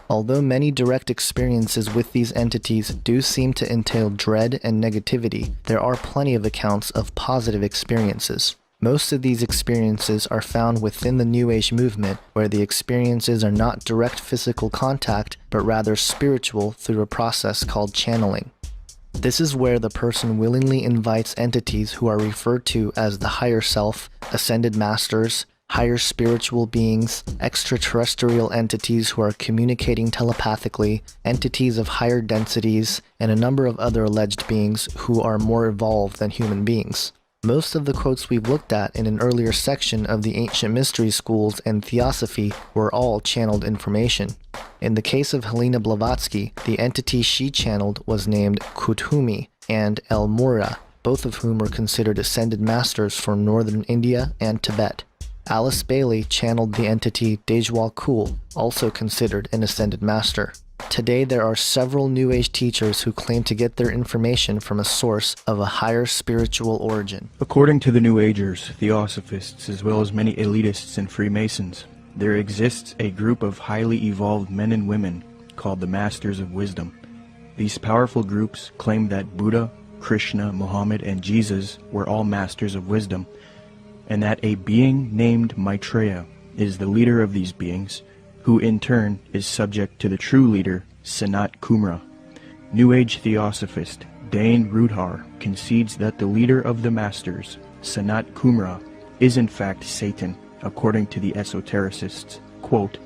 Although many direct experiences with these entities do seem to entail dread and negativity, there are plenty of accounts of positive experiences. Most of these experiences are found within the New Age movement, where the experiences are not direct physical contact, but rather spiritual through a process called channeling. This is where the person willingly invites entities who are referred to as the higher self, ascended masters, higher spiritual beings, extraterrestrial entities who are communicating telepathically, entities of higher densities, and a number of other alleged beings who are more evolved than human beings. Most of the quotes we've looked at in an earlier section of the ancient mystery schools and theosophy were all channeled information. In the case of Helena Blavatsky, the entity she channeled was named Kuthumi and El Mura, both of whom were considered ascended masters for northern India and Tibet. Alice Bailey channeled the entity Dejwal Khul, also considered an ascended master. Today there are several New Age teachers who claim to get their information from a source of a higher spiritual origin. According to the New Agers, Theosophists, as well as many elitists and Freemasons, there exists a group of highly evolved men and women called the Masters of Wisdom. These powerful groups claim that Buddha, Krishna, Muhammad, and Jesus were all masters of wisdom, and that a being named Maitreya is the leader of these beings, who in turn is subject to the true leader, Sanat Kumara. New Age Theosophist Dane Rudhar concedes that the leader of the Masters, Sanat Kumara, is in fact Satan, according to the esotericists. Quote,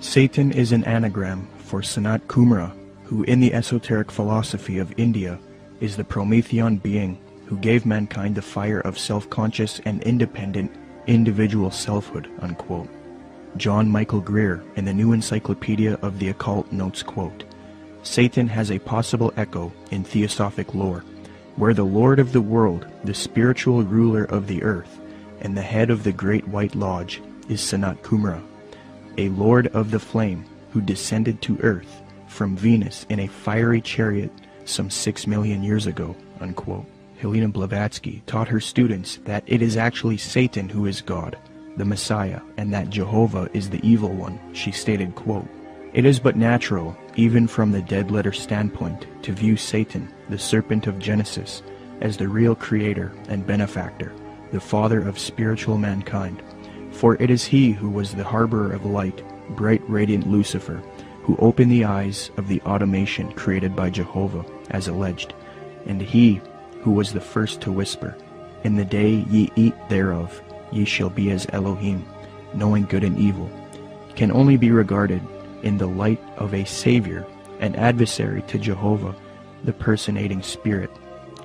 Satan is an anagram for Sanat Kumara, who in the esoteric philosophy of India is the Promethean being who gave mankind the fire of self-conscious and independent individual selfhood, unquote. John Michael Greer in the New Encyclopedia of the Occult notes, quote, Satan has a possible echo in theosophic lore, where the Lord of the world, the spiritual ruler of the earth, and the head of the Great White Lodge is Sanat Kumara, a lord of the flame who descended to earth from Venus in a fiery chariot some 6 million years ago, unquote. Helena Blavatsky taught her students that it is actually Satan who is God, the Messiah, and that Jehovah is the evil one. She stated, quote, It is but natural, even from the dead letter standpoint, to view Satan, the serpent of Genesis, as the real creator and benefactor, the father of spiritual mankind. For it is he who was the harborer of light, bright radiant Lucifer, who opened the eyes of the automation created by Jehovah, as alleged, and he who was the first to whisper, In the day ye eat thereof, ye shall be as Elohim, knowing good and evil, can only be regarded in the light of a Savior, an adversary to Jehovah, the personating Spirit.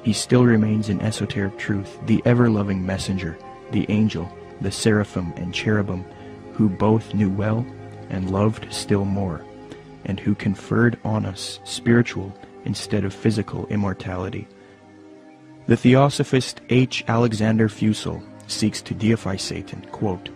He still remains in esoteric truth, the ever-loving messenger, the angel, the seraphim and cherubim, who both knew well and loved still more, and who conferred on us spiritual instead of physical immortality. The Theosophist H. Alexander Fusel seeks to deify Satan, quote,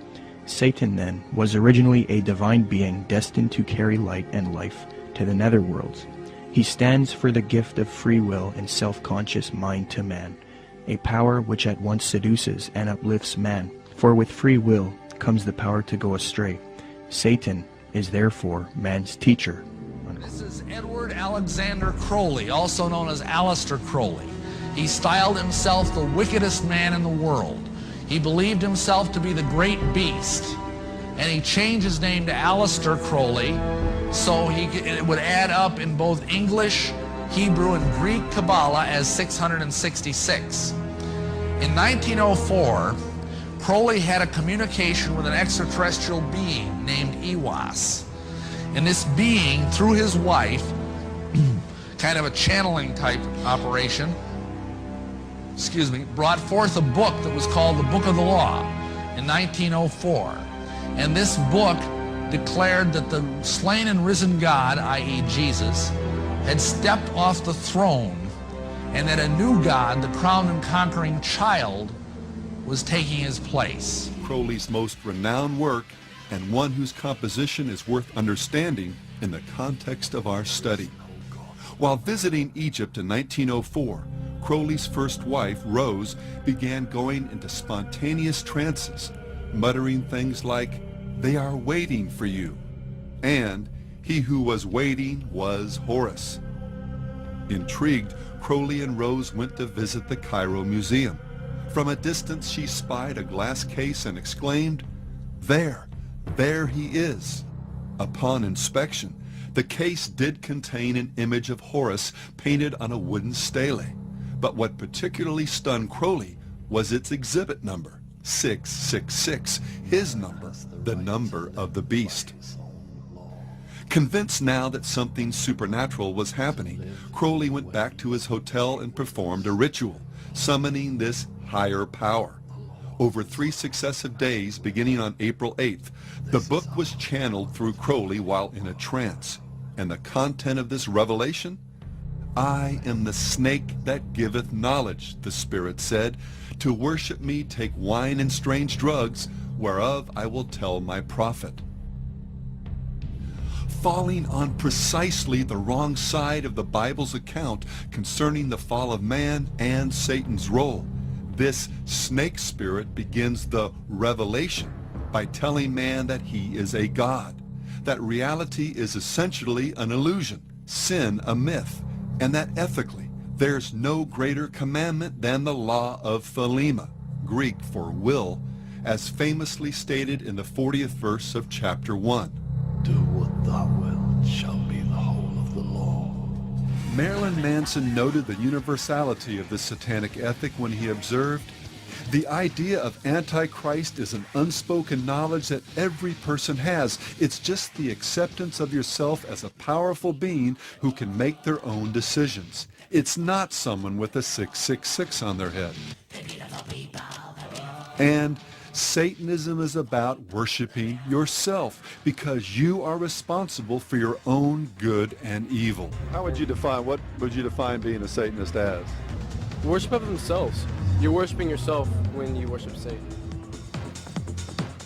Satan, then, was originally a divine being destined to carry light and life to the netherworlds. He stands for the gift of free will and self-conscious mind to man, a power which at once seduces and uplifts man, for with free will comes the power to go astray. Satan is therefore man's teacher. This is Edward Alexander Crowley, also known as Aleister Crowley. He styled himself the wickedest man in the world. He believed himself to be the great beast, and he changed his name to Aleister Crowley, so it would add up in both English, Hebrew, and Greek Kabbalah as 666. In 1904, Crowley had a communication with an extraterrestrial being named Iwas. And this being, through his wife, kind of a channeling type operation, brought forth a book that was called the Book of the Law in 1904. And this book declared that the slain and risen God, i.e. Jesus, had stepped off the throne, and that a new God, the crowned and conquering child, was taking his place. Crowley's most renowned work, and one whose composition is worth understanding in the context of our study. While visiting Egypt in 1904, Crowley's first wife, Rose, began going into spontaneous trances, muttering things like, "They are waiting for you," and "He who was waiting was Horus." Intrigued, Crowley and Rose went to visit the Cairo Museum. From a distance, she spied a glass case and exclaimed, there he is." Upon inspection, The case did contain an image of Horus painted on a wooden stele, but what particularly stunned Crowley was its exhibit number, 666, his number, the number of the beast. Convinced now that something supernatural was happening, Crowley went back to his hotel and performed a ritual, summoning this higher power. Over 3 successive days, beginning on April 8th, the book was channeled through Crowley while in a trance. And the content of this revelation? I am the snake that giveth knowledge, the Spirit said. To worship me take wine and strange drugs, whereof I will tell my prophet. Falling on precisely the wrong side of the Bible's account concerning the fall of man and Satan's role, this snake spirit begins the revelation by telling man that he is a god, that reality is essentially an illusion, sin a myth, and that ethically there's no greater commandment than the law of Thelema, Greek for will, as famously stated in the 40th verse of chapter 1. Do what thou wilt shall be the whole of the law. Marilyn Manson noted the universality of this satanic ethic when he observed, the idea of Antichrist is an unspoken knowledge that every person has. It's just the acceptance of yourself as a powerful being who can make their own decisions. It's not someone with a 666 on their head. And Satanism is about worshiping yourself because you are responsible for your own good and evil. How would you define, what would you define being a Satanist as? Worship of themselves. You're worshiping yourself when you worship Satan.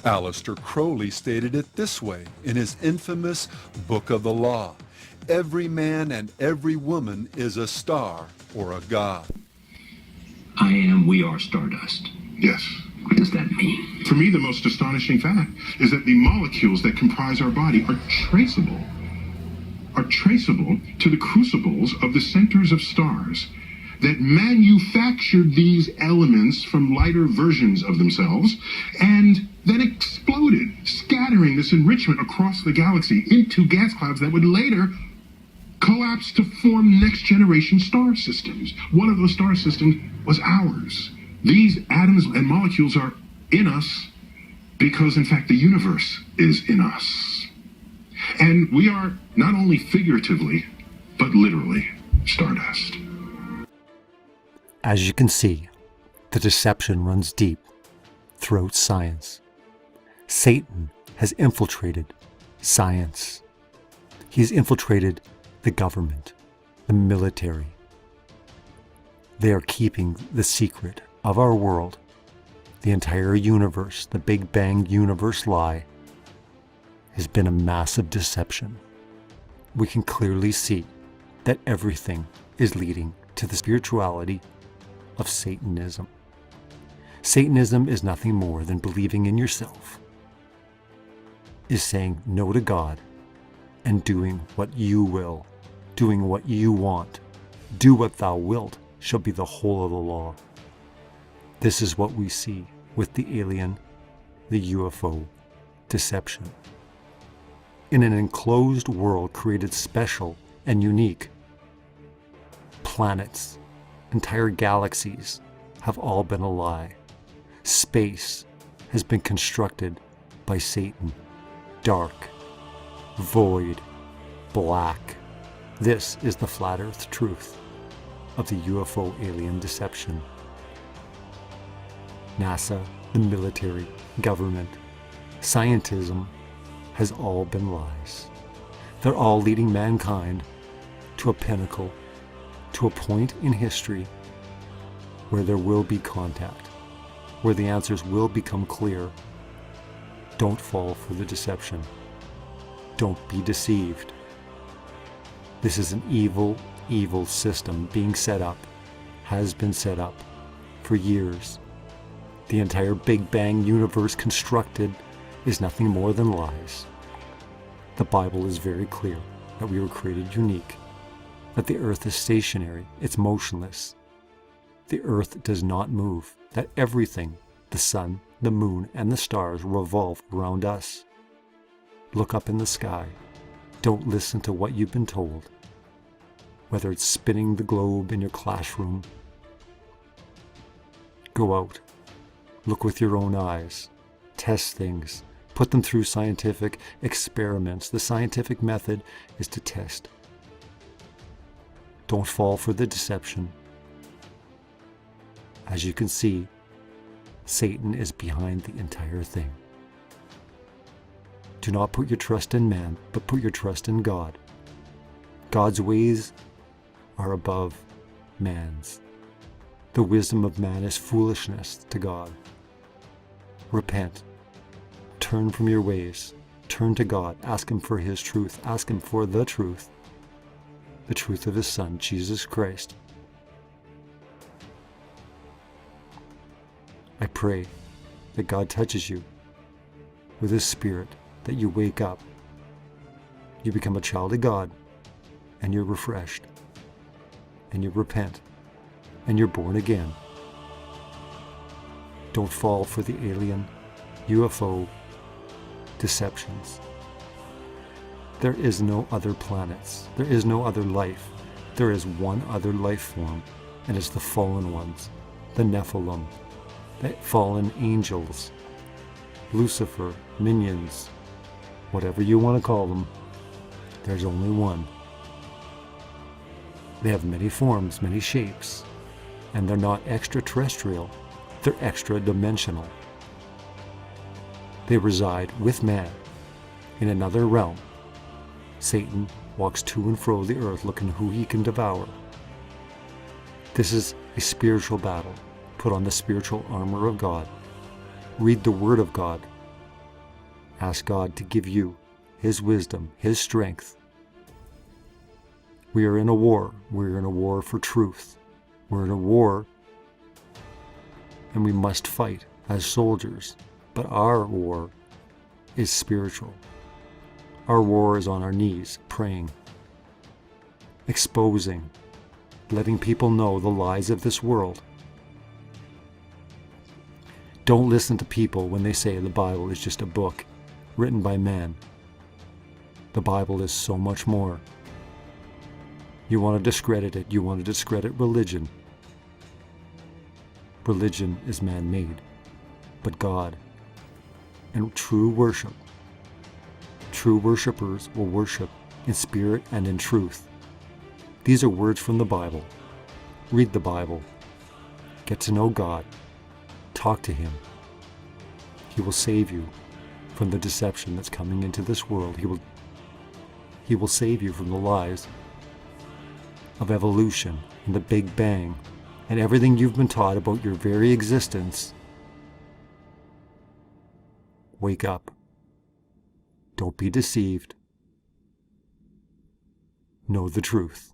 Aleister Crowley stated it this way in his infamous Book of the Law. Every man and every woman is a star or a god. I am, we are stardust. Yes. What does that mean? For me, the most astonishing fact is that the molecules that comprise our body are traceable to the crucibles of the centers of stars that manufactured these elements from lighter versions of themselves and then exploded, scattering this enrichment across the galaxy into gas clouds that would later collapse to form next-generation star systems. One of those star systems was ours. These atoms and molecules are in us because, in fact, the universe is in us. And we are not only figuratively, but literally stardust. As you can see, the deception runs deep throughout science. Satan has infiltrated science. He's infiltrated the government, the military. They are keeping the secret of our world, the entire universe, the Big Bang universe lie, has been a massive deception. We can clearly see that everything is leading to the spirituality of Satanism. Satanism is nothing more than believing in yourself, is saying no to God and doing what you will, doing what you want. Do what thou wilt shall be the whole of the law. This is what we see with the alien, the UFO deception. In an enclosed world created special and unique, planets, entire galaxies have all been a lie. Space has been constructed by Satan. Dark, void, black. This is the flat earth truth of the UFO alien deception. NASA, the military, government, scientism has all been lies. They're all leading mankind to a pinnacle, to a point in history where there will be contact, where the answers will become clear. Don't fall for the deception. Don't be deceived. This is an evil, evil system being set up, has been set up for years. The entire Big Bang universe constructed is nothing more than lies. The Bible is very clear that we were created unique, that the earth is stationary, it's motionless. The earth does not move, that everything, the sun, the moon, and the stars revolve around us. Look up in the sky. Don't listen to what you've been told, whether it's spinning the globe in your classroom. Go out, look with your own eyes, test things, put them through scientific experiments. The scientific method is to test. Don't fall for the deception. As you can see, Satan is behind the entire thing. Do not put your trust in man, but put your trust in God. God's ways are above man's. The wisdom of man is foolishness to God. Repent. Turn from your ways. Turn to God. Ask Him for His truth. Ask Him for the truth of His Son, Jesus Christ. I pray that God touches you with His Spirit, that you wake up, you become a child of God, and you're refreshed, and you repent, and you're born again. Don't fall for the alien, UFO deceptions. There is no other planets. There is no other life. There is one other life form, and it's the fallen ones, the Nephilim, the fallen angels, Lucifer, minions, whatever you want to call them. There's only one. They have many forms, many shapes, and they're not extraterrestrial, they're extra-dimensional. They reside with man in another realm. Satan walks to and fro the earth looking who he can devour. This is a spiritual battle. Put on the spiritual armor of God. Read the Word of God. Ask God to give you His wisdom, His strength. We are in a war. We're in a war for truth. We're in a war, and we must fight as soldiers. But our war is spiritual. Our war is on our knees, praying, exposing, letting people know the lies of this world. Don't listen to people when they say the Bible is just a book written by man. The Bible is so much more. You want to discredit it. You want to discredit religion. Religion is man-made, but God and true worship. True worshipers will worship in spirit and in truth. These are words from the Bible. Read the Bible. Get to know God. Talk to Him. He will save you from the deception that's coming into this world. He will save you from the lies of evolution and the Big Bang and everything you've been taught about your very existence. Wake up. Don't be deceived. Know the truth.